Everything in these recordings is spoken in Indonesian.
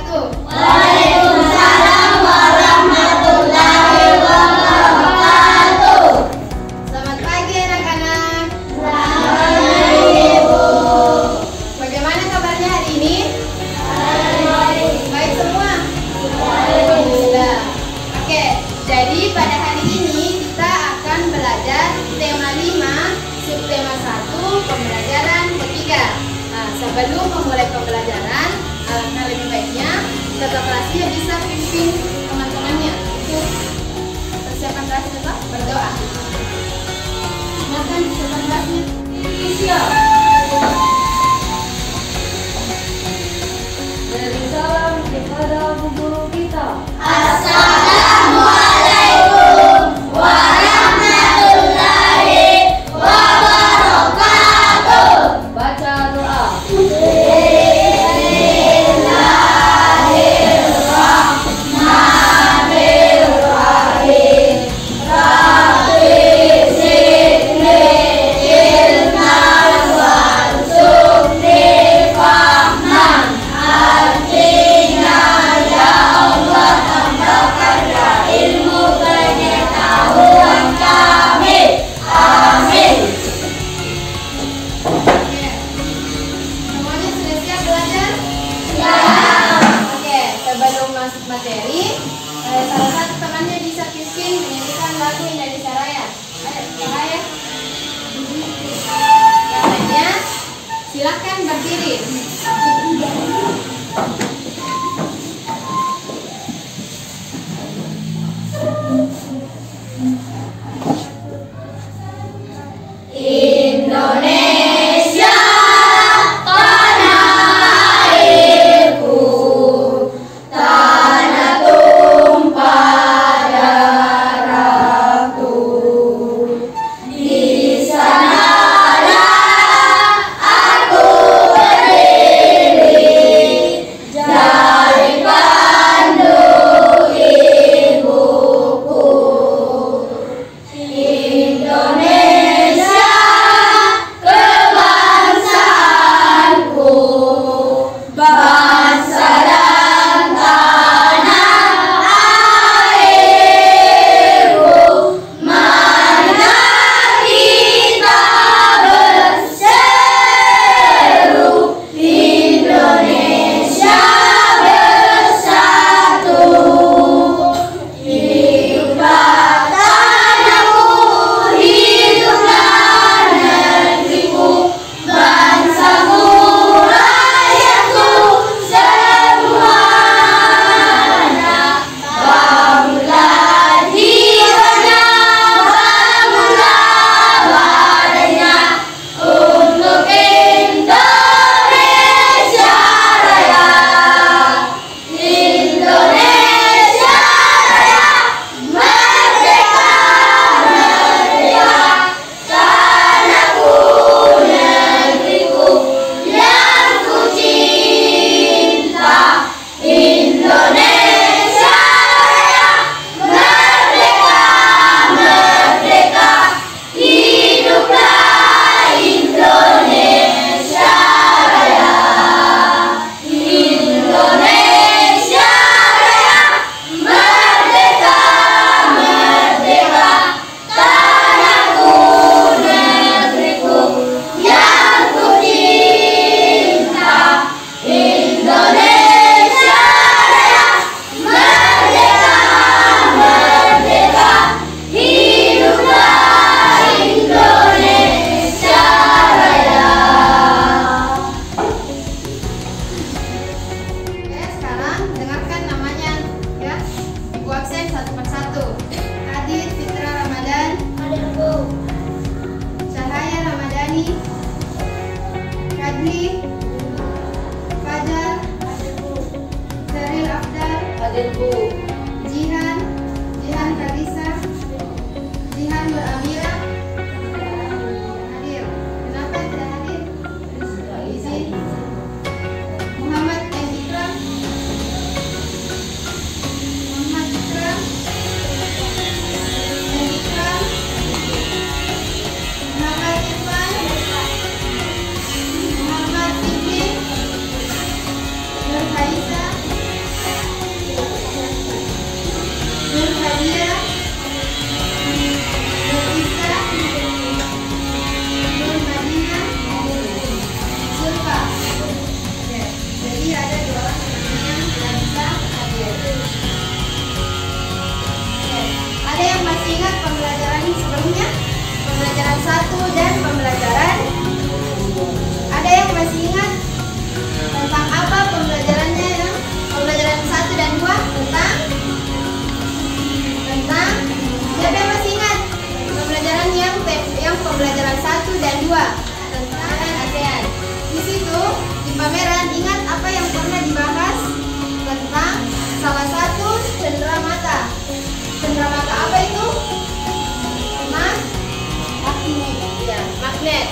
wabarakatuh. Waalaikumsalam warahmatullahi wabarakatuh. Selamat pagi anak-anak. Selamat pagi, Bu. Bagaimana kabarnya hari ini? Baik. Baik semua? Baik. Sudah. Oke, jadi pada hari ini kita akan belajar tema 5, subtema 1, pembelajaran ketiga. Nah, sebelum memulai pembelajaran, alangkah lebih baiknya kakak kelasnya bisa pimpin teman-temannya untuk persiapan kelasnya, Pak. Berdoa. Silakan persiapan kelasnya. Siap. Beri salam kepada guru kita. Assalamualaikum warahmatullahi wabarakatuh. Baca doa. Bismillahirrahmanirrahim. Rabbi zidni ilman warzuqni fahman. Artinya ya Allah, tambahkanlah ilmu pengetahuan kami. Amin. Oke. Semuanya sudah siap belajar? Siap. Oke, sebelum masuk materi, salah satu temannya bisa pimpin menyanyikan lagu Indonesia Raya. Ayo, yang lain. Yang lainnya, silakan berdiri. Indonesia tanah airku, tanah tumpah darahku. Di sanalah aku berdiri. 1 dan pembelajaran. Ada yang masih ingat tentang apa pembelajarannya ya? Pembelajaran 1 dan 2 tentang siapa yang masih ingat? Pembelajaran yang pembelajaran 1 dan 2 tentang ASEAN. Di situ di pameran ingat apa yang pernah dibahas tentang salah satu cenderamata. Cenderamata apa itu? Magnet.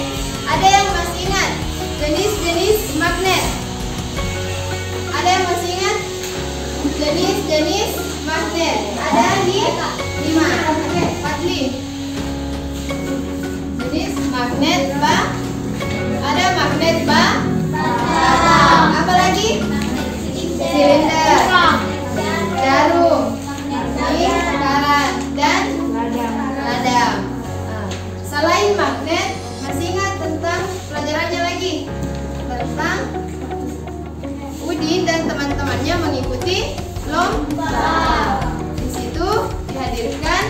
Ada yang masih ingat jenis-jenis magnet? Ada yang masih ingat jenis-jenis magnet? Ada di 5. Oke, Fadli. Jenis magnet ada magnet apa lagi? Silinder, jarum, lingkaran, dan ladang. Selain magnet, masih ingat tentang pelajarannya lagi? Tentang Udin dan teman-temannya mengikuti lomba. Di situ dihadirkan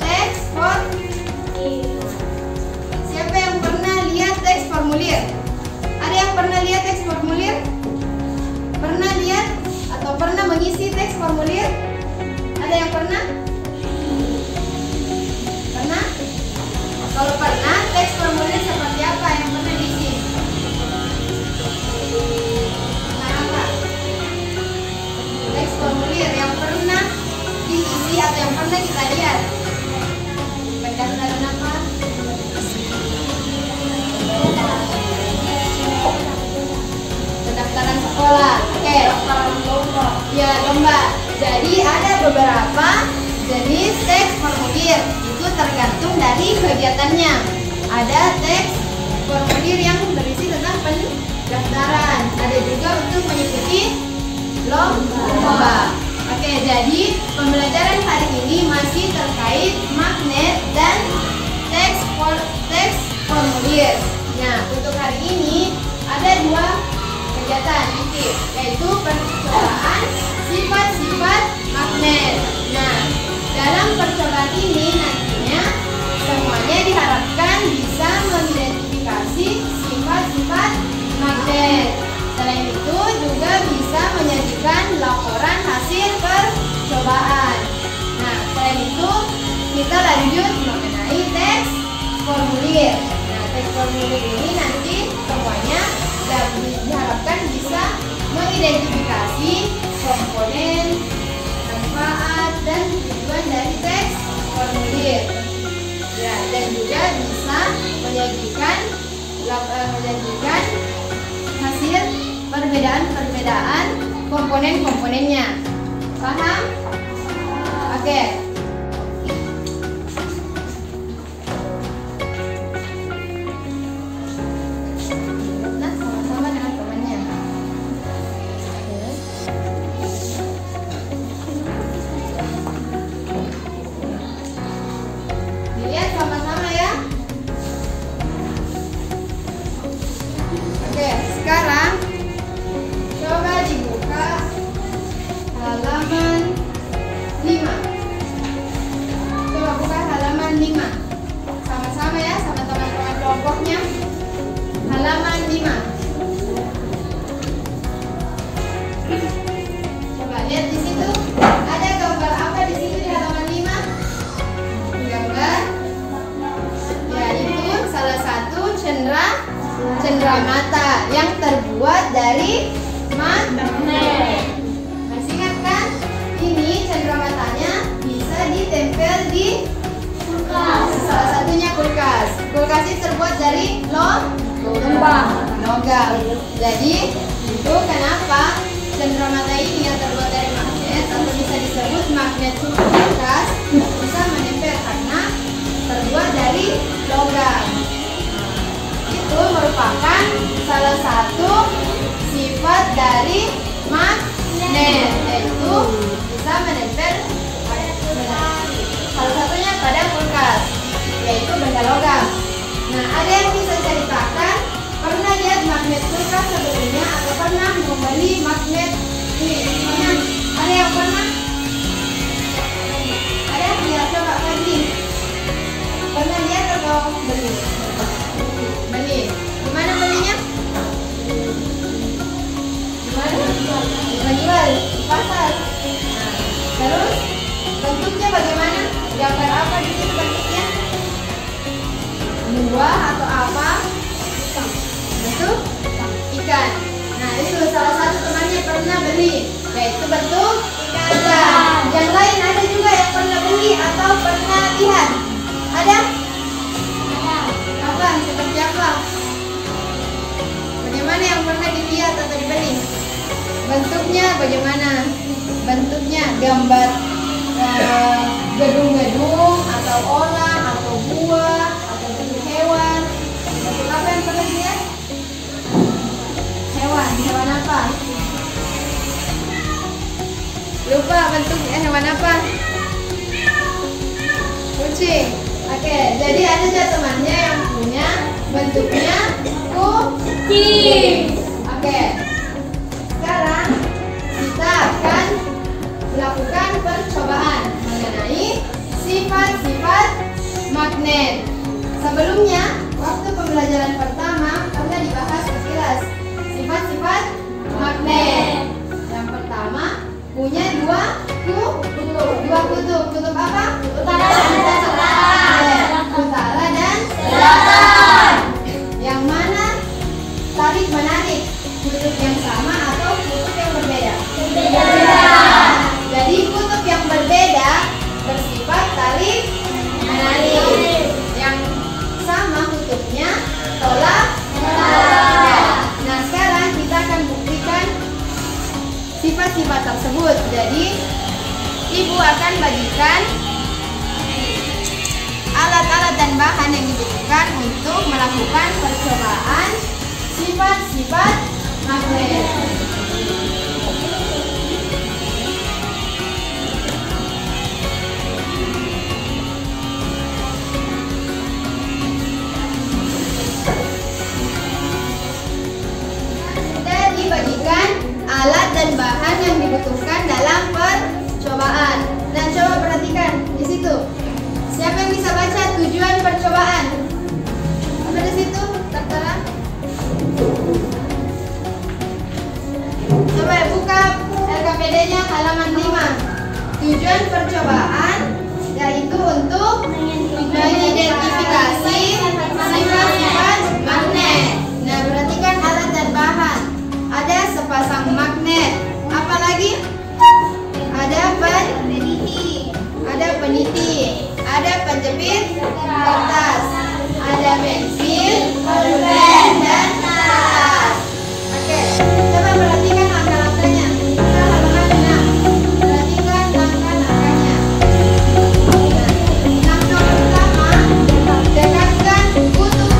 teks formulir. Siapa yang pernah lihat teks formulir? Ada yang pernah lihat teks formulir? Pernah lihat atau pernah mengisi teks formulir? Ada yang pernah? Pernah? Kalau pernah, teks formulir seperti apa yang pernah diisi? Nah, apa? Teks formulir yang pernah diisi atau yang pernah kita lihat? Pendaftaran apa? Pendaftaran sekolah. Oke. Ya, lomba. Jadi ada beberapa jenis teks formulir. Itu tergantung dari kegiatannya. Ada teks formulir yang berisi tentang pendaftaran. Ada juga untuk mengikuti lomba. Oke, jadi pembelajaran hari ini masih terkait magnet dan teks formulir. Nah, untuk hari ini ada 2 kegiatan aktif, yaitu percobaan sifat-sifat magnet. Nah, dalam percobaan ini nantinya semuanya diharapkan bisa mengidentifikasi sifat-sifat magnet. Selain itu juga bisa menyajikan laporan hasil percobaan. Nah, selain itu kita lanjut mengenai teks formulir. Nah, teks formulir ini nanti semuanya diharapkan bisa mengidentifikasi komponen, manfaat, dan tujuan dari teks formulir. Ya, dan juga bisa menyajikan hasil perbedaan komponen-komponennya. Paham? Oke. Nah, sama-sama dengan temannya. Dilihat sama-sama ya. Oke, sekarang coba dibuka halaman 5. Coba buka halaman 5. Sama-sama ya, sama teman-teman kelompoknya. Halaman 5. Coba lihat di situ. Ada gambar apa di situ di halaman 5? Gambar yaitu salah satu cenderamata yang terbuat dari magnet. Masih ingat kan? Ini cendeраmatanya bisa ditempel di kulkas. Salah satunya kulkas. Kulkas ini terbuat dari logam. Jadi itu kenapa cenderamata ini yang terbuat dari magnet atau bisa disebut magnet kulkas bisa menempel karena terbuat dari logam. Itu merupakan salah satu sifat dari magnet, yaitu bisa menempel salah satunya pada kulkas, yaitu benda logam. Nah, ada yang bisa ceritakan pernah lihat magnet kulkas sebelumnya atau pernah membeli magnet ini? Ada yang pernah? Ada? Ya, coba Fadli. Pernah lihat atau beli? dipasang. Terus bentuknya bagaimana? Gambar apa di sini bentuknya? Buah atau apa? Bentuk ikan. Nah, itu salah satu temannya pernah beli, yaitu bentuk ikan. Yang lain ada juga yang pernah beli atau pernah lihat? Ada? Apa? Seperti apa? Bagaimana yang pernah dilihat atau dibeli? Bentuknya bagaimana? Bentuknya gambar gedung-gedung atau orang atau buah atau bentuk hewan. Bentuk apa yang pernah dilihat? Hewan apa? Lupa bentuknya hewan apa? Kucing. Oke, jadi ada juga temannya yang punya bentuknya kucing. Oke. Sekarang kita akan melakukan percobaan mengenai sifat-sifat magnet. Sebelumnya, waktu pembelajaran pertama pernah dibahas sekilas sifat-sifat magnet. Yang pertama, punya dua kutub. Kutub apa? Utara dan selatan. Utara dan selatan. Yang mana tarik menarik? Kutub yang sama atau kutub yang berbeda? Berbeda. Jadi kutub yang berbeda bersifat tarik menarik. Yang sama kutubnya tolak menolak. Nah, sekarang kita akan buktikan sifat-sifat tersebut. Jadi ibu akan bagikan alat-alat dan bahan yang dibutuhkan untuk melakukan percobaan sifat-sifat magnet. Sudah dibagikan alat dan bahan yang dibutuhkan dalam percobaan. Dan coba perhatikan di situ. Siapa yang bisa baca tujuan percobaan? Apa di situ tertera? Coba buka LKPD-nya halaman 5. Tujuan percobaan yaitu untuk mengidentifikasi sifat-sifat magnet. Nah, perhatikan alat dan bahan. Ada sepasang magnet. Apa lagi? Ada peniti, ada penjepit kertas, ada pensil, pulpen, dan kertas. Oke, coba perhatikan langkah-langkahnya. Kita halaman 6. Perhatikan langkah-langkahnya. Langkah pertama, dekatkan kutub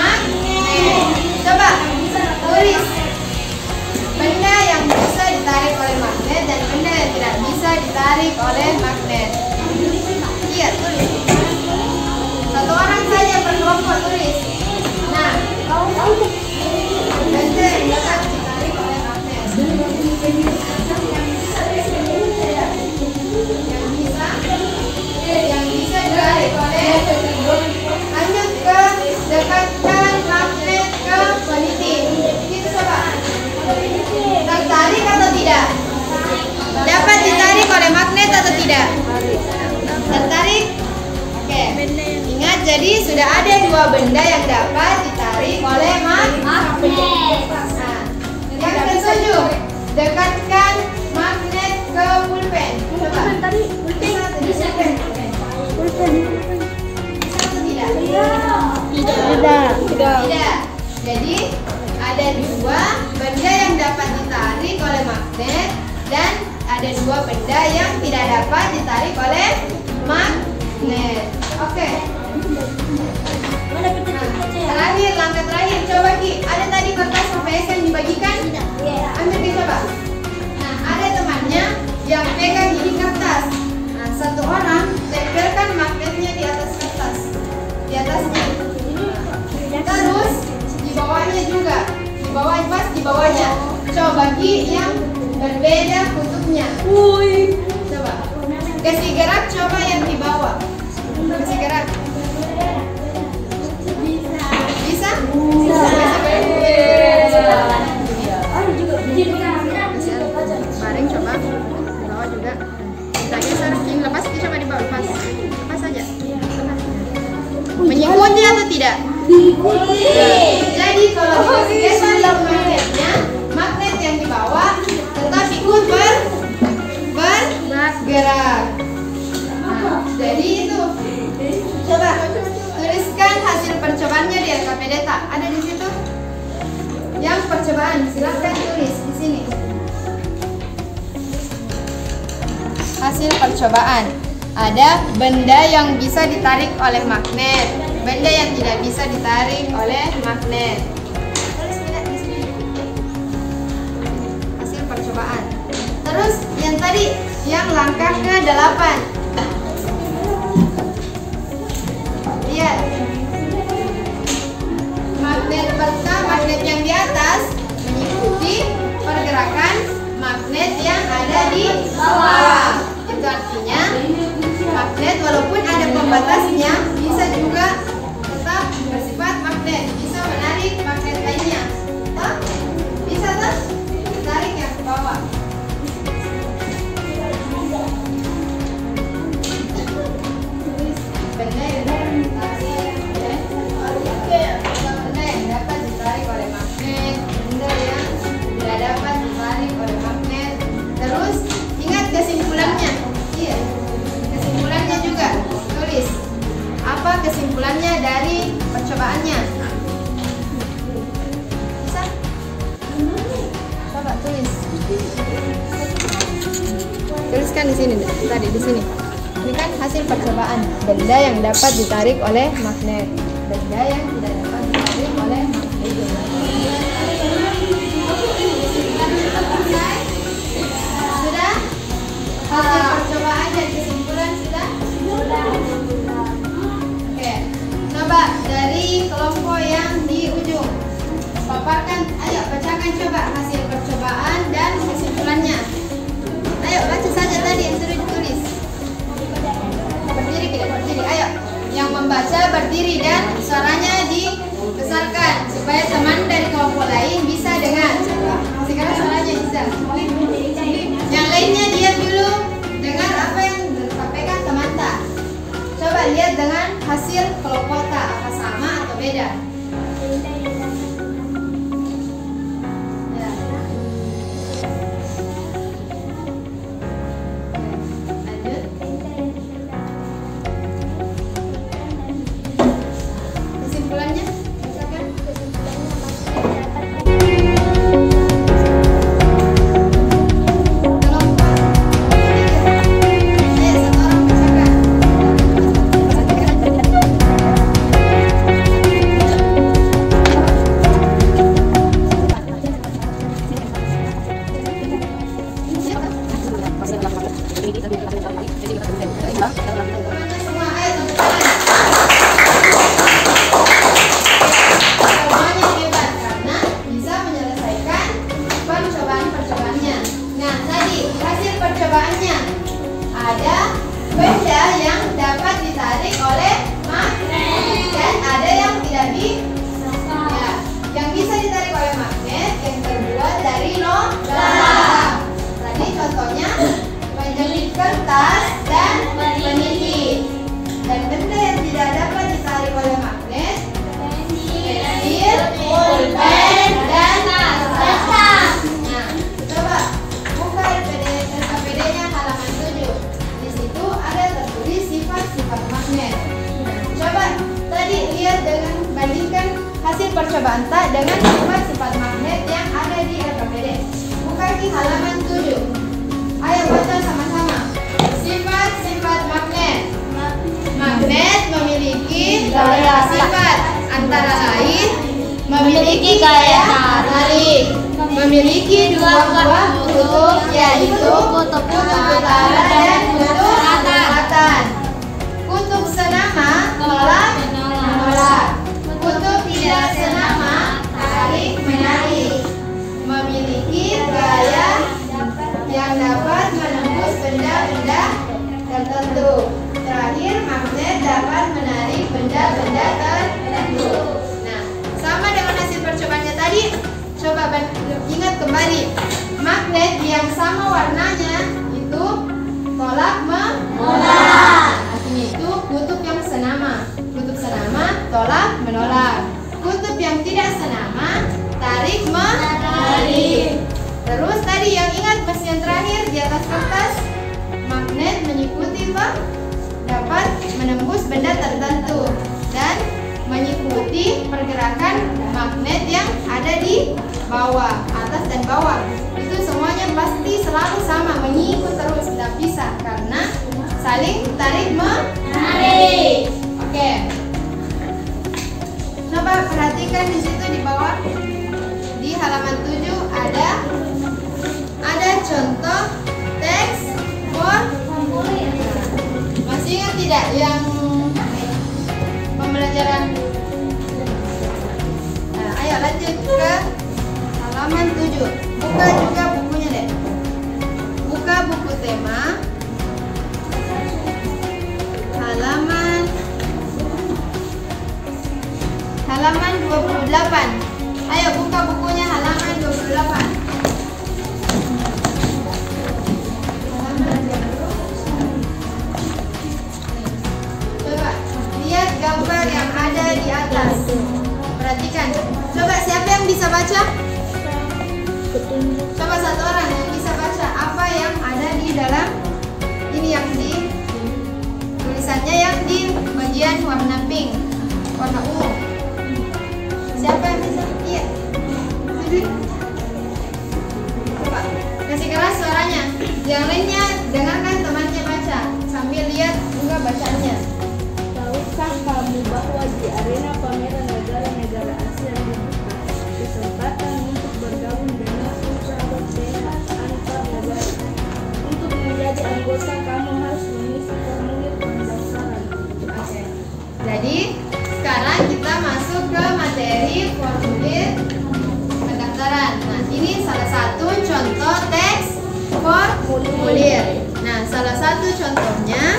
magnet. Coba tulis benda yang bisa ditarik oleh magnet dan benda yang tidak bisa ditarik oleh magnet. Iya, tulis. Satu orang saja per kelompok tulis. Nah, benda yang dapat ditarik oleh magnet. Yang bisa ditarik oleh hanya ke dekatkan magnet ke peniti. Gitu coba. Tertarik atau tidak? Dapat ditarik oleh magnet atau tidak? Tertarik? Oke. Ingat, jadi sudah ada dua benda yang dapat ditarik oleh magnet. Nah, yang ketujuh, dekatkan magnet ke pulpen. Coba. Bisa atau tidak? Bisa atau tidak? Tidak. Jadi ada dua benda yang dapat ditarik oleh magnet dan ada dua benda yang tidak dapat ditarik oleh magnet. Oke. Terakhir, langkah terakhir. Coba Ki, ada tadi kertas HVS yang dibagikan? Ambil Ki, coba. Nah, ada temannya yang pegang ini kertas. Nah, satu orang tempelkan magnetnya di atas kertas, di atasnya. Terus di bawahnya juga, di bawah pas di bawahnya. Coba bagi yang berbeda kutubnya. Coba kasih gerak, coba yang di bawah. Kasih gerak. Bisa? Baring coba di bawah juga. Kita geser, ini lepas, kita coba di bawah, lepas saja. Mengikuti atau tidak? Jadi kalau digeser magnetnya, magnet yang di bawah tetap ikut bergerak. Nah, jadi itu. Coba tuliskan hasil percobaannya di LKP Data. Ada di situ. Yang percobaan silahkan tulis di sini. Hasil percobaan. Ada benda yang bisa ditarik oleh magnet, benda yang tidak bisa ditarik oleh magnet. Tulis tidak di sini. Hasil percobaan. Terus yang tadi, yang langkah ke-8. Lihat. Magnet pertama, magnet yang di atas mengikuti pergerakan magnet yang ada di bawah. Itu artinya magnet walaupun ada pembatasnya bisa juga tetap bersifat magnet, bisa menarik magnet lainnya. Bisa tuh tarik yang ke bawah. Benda yang dapat ditarik oleh magnet, benda yang tidak dapat ditarik oleh magnet. Terus ingat kesimpulannya. Iya. Kesimpulannya juga tulis. Apa kesimpulannya dari percobaannya? Bisa? Coba tulis. Tuliskan di sini, tadi di sini. Ini kan hasil percobaan. Benda yang dapat ditarik oleh magnet, benda yang tidak dapat ditarik oleh magnet. Sudah? Hasil percobaan dan kesimpulan sudah? Oke. Coba dari kelompok yang di ujung. Paparkan, ayo bacakan coba hasil percobaan dan kesimpulannya. Ayo baca saja tadi yang sudah ditulis. Berdiri tidak berdiri, ayo. Yang membaca berdiri dan suaranya dibesarkan supaya teman dari kelompok lain bisa dengar. Sekarang suaranya bisa. Yang lainnya diam dulu, dengar apa yang disampaikan teman tak. Coba lihat dengan hasil kelompok tak, apa sama atau beda. Ya. Lanjut. Kesimpulannya, misalkan. kertas, dan peniti. Dan benda yang tidak dapat ditarik oleh magnet, pensil, pulpen, dan kertas. Nah, coba buka RKPD-nya halaman 7. Di situ ada tertulis sifat-sifat magnet. Nah, coba tadi lihat dengan bandingkan hasil percobaan tak dengan sifat-sifat magnet yang ada di RKPD. Buka di halaman 7. Ayo baca sama-sama. Sifat-sifat magnet. Magnet memiliki beberapa sifat, antara lain memiliki gaya tarik, memiliki dua buah kutub, yaitu kutub utara dan kutub selatan. Kutub senama tolak menolak. Kutub tidak senama tarik menarik. Memiliki gaya yang dapat menembus benda-benda tertentu. Terakhir, magnet dapat menarik benda-benda tertentu. Nah, sama dengan hasil percobaannya tadi. Coba ingat kembali. Magnet yang sama warnanya itu tolak menolak. Artinya itu kutub yang senama. Kutub senama tolak menolak. Kutub yang tidak senama tarik menarik. Terus tadi yang ingat pas yang terakhir di atas kertas, magnet mengikuti dapat menembus benda tertentu dan mengikuti pergerakan magnet yang ada di bawah, atas dan bawah. Itu semuanya pasti selalu sama, mengikut terus, tidak bisa karena saling tarik menarik. Oke. Coba perhatikan di situ di bawah di halaman 7 ada contoh teks formulir. Masih ingat tidak yang pembelajaran? Nah, ayo lanjut ke halaman 7. Buka juga bukunya deh. Buka buku tema halaman 28. Ayo buka bukunya halaman 28. Coba lihat gambar yang ada di atas. Perhatikan. Coba siapa yang bisa baca? Coba satu orang yang bisa baca apa yang ada di dalam ini, yang di tulisannya yang di bagian warna pink, warna ungu. Siapa yang bisa? Iya. Coba kasih keras suaranya. Yang lainnya dengarkan temannya baca sambil lihat juga bacaannya. Tahukah kamu bahwa di arena pameran negara-negara Asia dibuka kesempatan untuk bergabung dengan sahabat sehat antar negara? Untuk menjadi anggota, kamu harus mengisi formulir pendaftaran. Oke. Jadi sekarang kita masuk ke materi formulir pendaftaran. Nah, ini salah satu contoh teks formulir. Nah, salah satu contohnya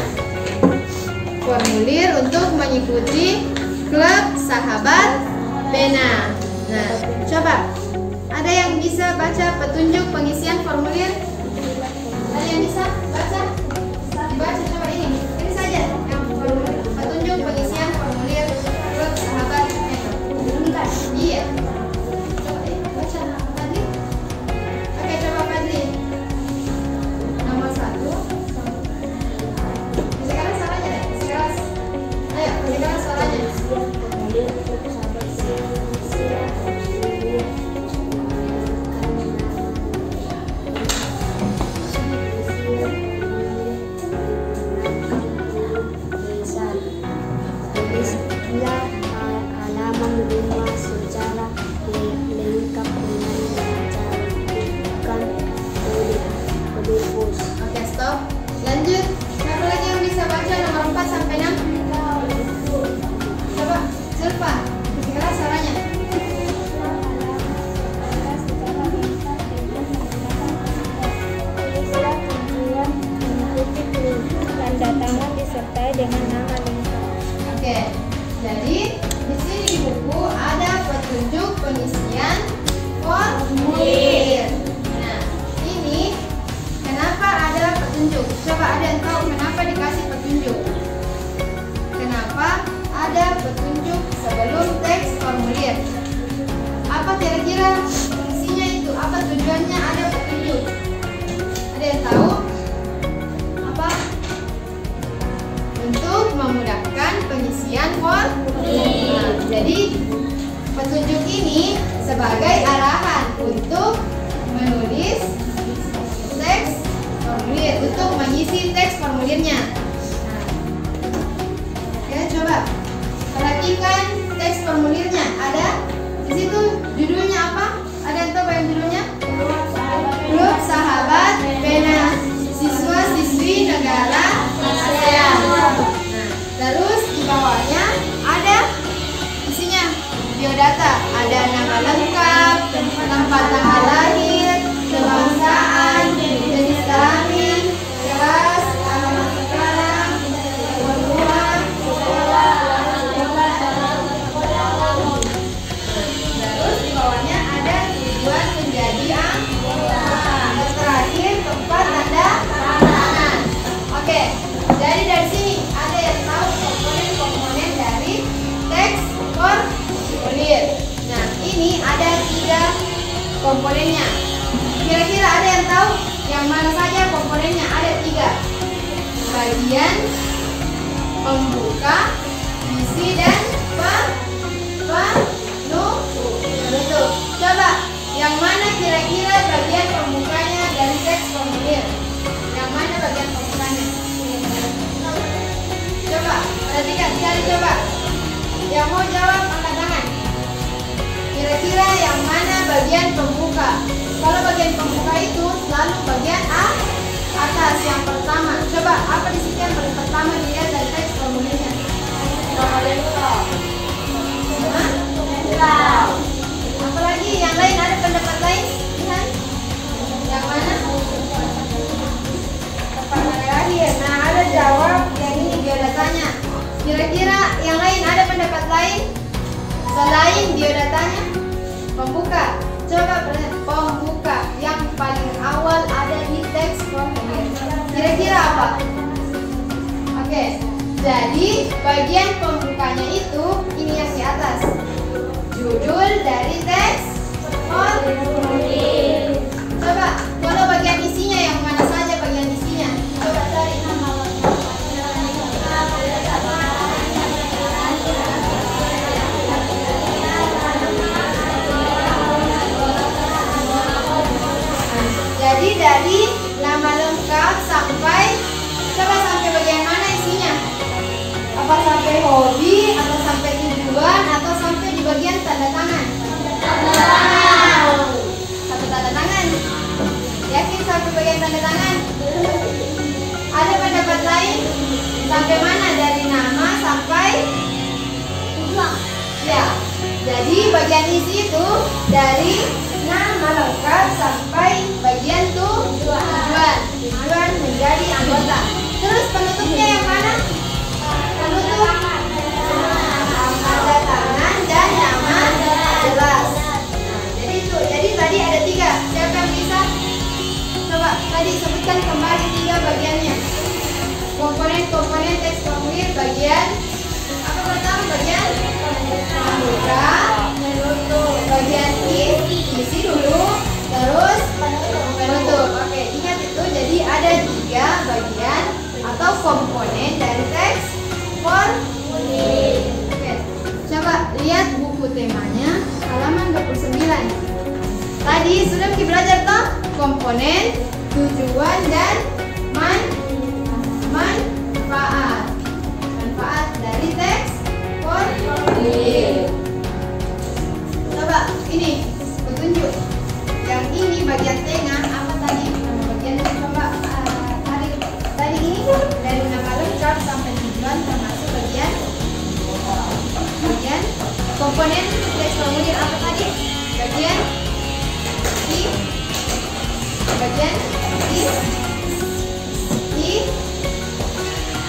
formulir untuk mengikuti klub sahabat pena. Nah, coba ada yang bisa baca petunjuk pengisian formulir? Ada yang bisa baca? Dibaca coba ini saja yang formulir, petunjuk pengisian formulir klub sahabat pena. Iya. Coba baca Fadli. Oke, coba Fadli. Nomor 1. Sekarang salahnya deh. Sekarang. Ayo, sekarang salahnya. Formulir untuk sahabat sehat. melakukan pengisian formulir. Nah, jadi petunjuk ini sebagai arahan untuk menulis teks formulir, untuk mengisi teks formulirnya. Nah, oke, coba perhatikan teks formulirnya. Ada di situ judulnya apa? Ada yang tahu yang judulnya? Grup Sahabat Pena Siswa-siswi Negara ASEAN. Nah, terus di bawahnya ada isinya biodata. Ada nama lengkap, tempat tanggal lahir, kebangsaan, jenis kelamin, kelas, alamat sekarang, nomor rumah, sekolah. Terus di bawahnya ada tujuan menjadi anggota. Dan terakhir tempat tanda tangan. Oke, jadi dari sini ada yang tahu komponen-komponen dari teks formulir. Nah, ini ada 3 komponennya. Kira-kira ada yang tahu yang mana saja komponennya? Ada 3. Bagian pembuka, isi, dan penutup. Coba, yang mana kira-kira bagian pembukanya dari teks formulir? Yang mana bagian pembukanya? Coba, perhatikan, cari coba. Yang mau jawab angkat tangan. Kira-kira yang mana bagian pembuka? Kalau bagian pembuka itu selalu bagian atas yang pertama. Coba, apa di situ yang paling pertama dilihat dari teks formulirnya? Apalagi yang lain, ada pendapat lain? Lihat. Yang mana? Tempat tanggal lahir. Nah, ada jawab yang ini biodatanya. Kira-kira yang lain ada pendapat lain selain biodatanya? Pembuka. Coba pembuka yang paling awal ada di teks formulir. Kira-kira apa? Oke. Jadi bagian pembukanya itu ini yang di atas. Judul dari teks formulir. Coba kalau bagian isinya yang mana saja bagian isinya? Coba cari nama. Jadi dari nama lengkap sampai bagian mana isinya? Apa sampai hobi, atau sampai tujuan, atau sampai di bagian tanda tangan? Tanda tangan. Sampai tanda tangan. Yakin sampai bagian tanda tangan? Ada pendapat lain? Sampai mana dari nama sampai tujuan? Ya. Jadi bagian isi itu dari nama lengkap sampai bagian tujuan. Tujuan menjadi anggota. Terus penutupnya yang mana? Penutup tanda tangan dan nama jelas. Nah, jadi itu. Jadi tadi ada 3. Siapa yang bisa? Coba tadi sebutkan kembali 3 bagiannya. Komponen-komponen teks formulir bagian apa pertama? Bagian pembuka, bagian isi dulu, terus penutup. Oke, ingat itu. Jadi ada 3 bagian atau komponen dari teks formulir. Oke, coba lihat buku temanya halaman 29. Tadi sudah kita belajar toh komponen, tujuan, dan manfaat dari teks formulir. Coba ini petunjuk. Yang ini bagian tengah apa tadi? Nama bagiannya coba tarik. Tadi ini dari nama lengkap sampai tujuan termasuk bagian komponen teks formulir apa tadi? Bagian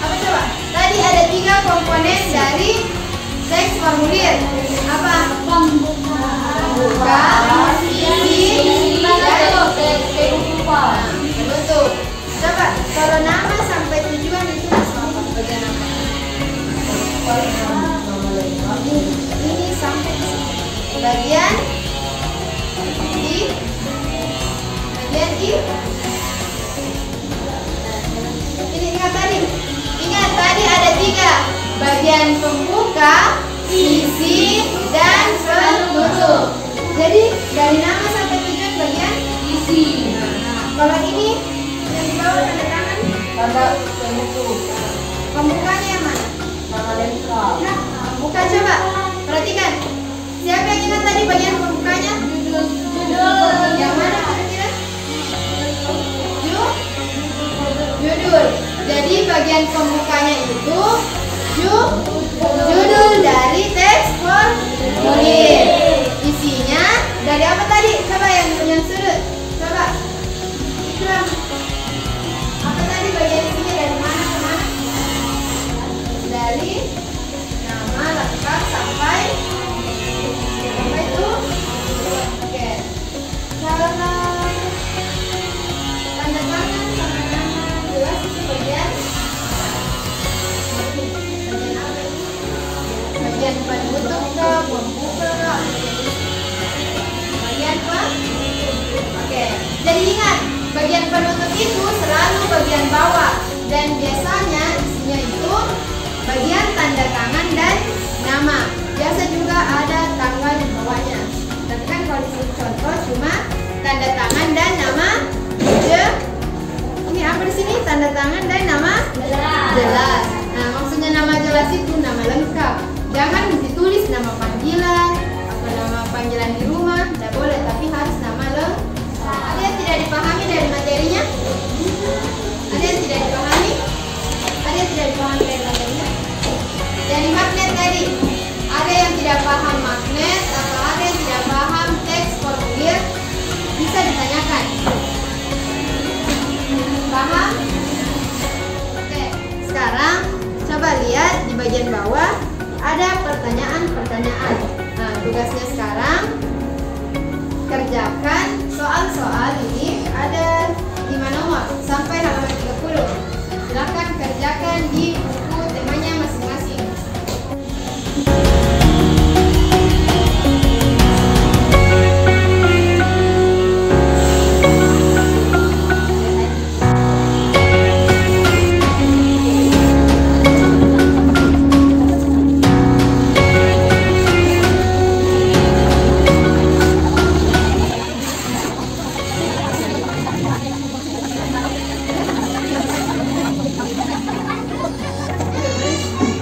apa coba? Tadi ada 3 komponen dari teks formulir. Apa? Pembuka, isi, dan penutup. Coba kalau nama sampai tujuan itu apa? Bagian apa? Ini sampai di sini. Bagian ini ingat tadi ada 3 bagian pembuka, isi, dan penutup. Jadi dari nama sampai tujuan bagian Isi. kalau ini yang di bawah tanda tangan, Tanda penutup. pembukanya yang mana? Nama lengkap. Nah, pembuka coba. Perhatikan. Siapa yang ingat tadi bagian pembukanya? Judul. Yang mana kira-kira? Judul. Jadi bagian pembukanya itu judul dari teks formulir. Isinya dari apa tadi? Coba yang sudut. Coba. Ikram. Apa tadi bagian isinya dari mana ke mana? Dari nama lengkap sampai itu. Oke. Kalau tanda tangan sama nama jelas itu bagian apa ini? Bagian penutup ke pembuka ke bagian apa? Oke. Jadi ingat, bagian penutup itu selalu bagian bawah dan biasanya isinya itu bagian tanda tangan dan nama. Biasa juga ada tanggal di bawahnya. Tapi kan kalau disebut contoh cuma tanda tangan dan nama. Ini apa di sini? Tanda tangan dan nama jelas. Nah, maksudnya nama jelas itu nama lengkap. Jangan ditulis nama panggilan atau nama panggilan di rumah, tidak boleh. Tapi harus nama lengkap. Ada yang tidak dipahami dari materinya? Ada yang tidak dipahami? Ada yang tidak dipahami dari materinya? Dari magnet tadi, ada yang tidak paham magnet atau ada yang tidak paham teks formulir, bisa ditanyakan. Paham? Oke, sekarang coba lihat di bagian bawah ada pertanyaan-pertanyaan. Nah, tugasnya sekarang kerjakan soal-soal ini ada 5 nomor sampai halaman 30. Silakan kerjakan di buku temanya masing-masing.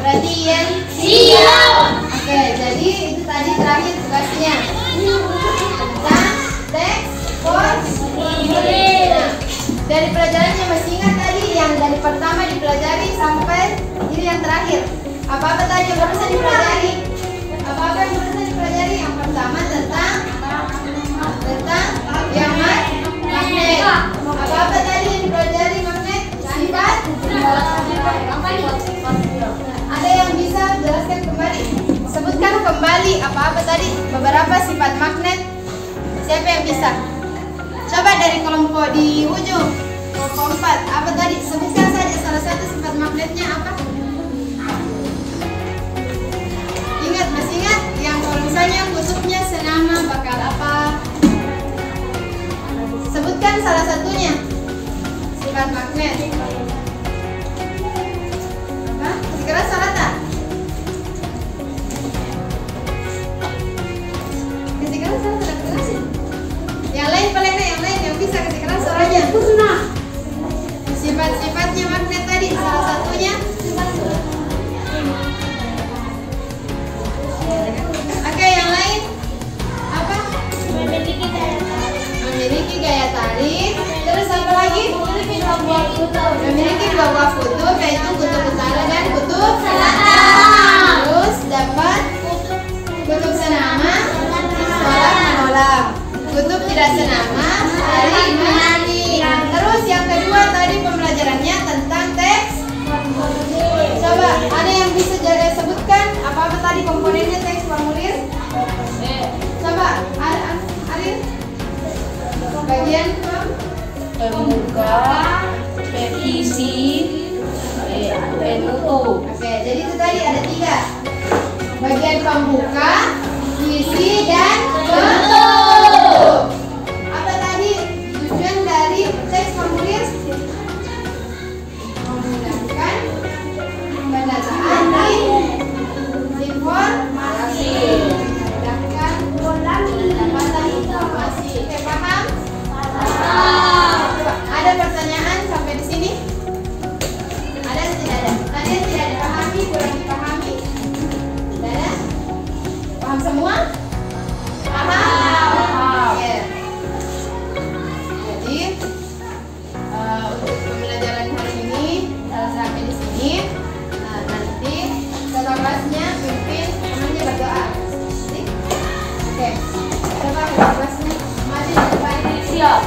Perhatian. Siap. Oke, jadi itu tadi terakhir tugasnya tentang teks formulir. Nah, dari pelajarannya masih ingat tadi yang dari pertama dipelajari sampai ini yang terakhir. Apa-apa tadi yang barusan dipelajari? Apa-apa yang barusan dipelajari? Yang pertama tentang yang magnet. Apa-apa tadi yang dipelajari magnet? Sifat. Ada yang bisa jelaskan kembali? Sebutkan kembali apa-apa tadi beberapa sifat magnet. Siapa yang bisa? Coba dari kelompok di ujung, kelompok 4. Apa tadi? Sebutkan saja salah satu sifat magnetnya apa? Ingat, masih ingat? Yang kalau misalnya kutubnya senama bakal apa? Sebutkan salah satunya. Sifat magnet. Apa? Masih keras salah tak? Kasih keras salah tak? Kerasin. Yang lain paling yang lain yang bisa kasih keras suaranya. Sifat-sifatnya magnet tadi salah satunya. Oke, yang lain apa? Memiliki gaya tarik. Terus apa lagi? Memiliki dua buah kutub, yaitu kutub utara dan kutub selatan. Terus dapat kutub senama, tolak menolak. Kutub tidak senama, tarik menarik. Terus yang kedua tadi pembelajarannya tentang teks. Coba ada yang bisa jadi sebutkan apa-apa tadi komponennya teks formulir? Coba Arif. Bagian Pembuka, isi, penutup. Oke, jadi itu tadi ada 3. Bagian pembuka, isi, dan penutup. Apa tadi tujuan dari teks formulir? Memudahkan penataan di Siap.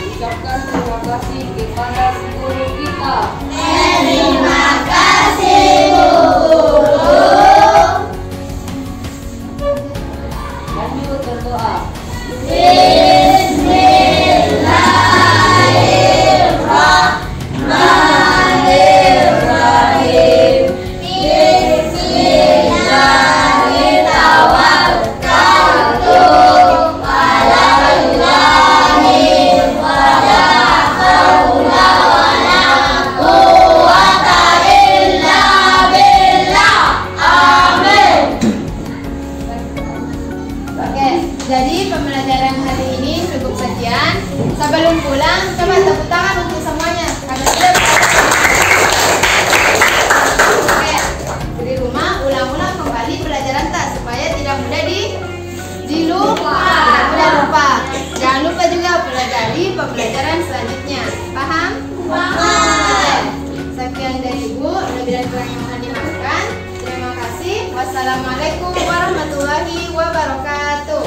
Ucapkan terima kasih kepada guru kita. Terima kasih guru. Lanjut berdoa. Bismillahirrahmanirrahim. Bismillahirrahmanirrahim. Jadi pembelajaran hari ini cukup sekian. Sebelum pulang, coba tepuk tangan untuk semuanya. Karena sudah Oke, di rumah ulang-ulang kembali pelajaran tas supaya tidak mudah dilupa. Tidak lupa. Jangan lupa juga pelajari pembelajaran selanjutnya. Paham? Paham. Sekian dari Ibu. Lebih dan kurangnya mohon dimaafkan. Terima kasih. Wassalamualaikum warahmatullahi wabarakatuh.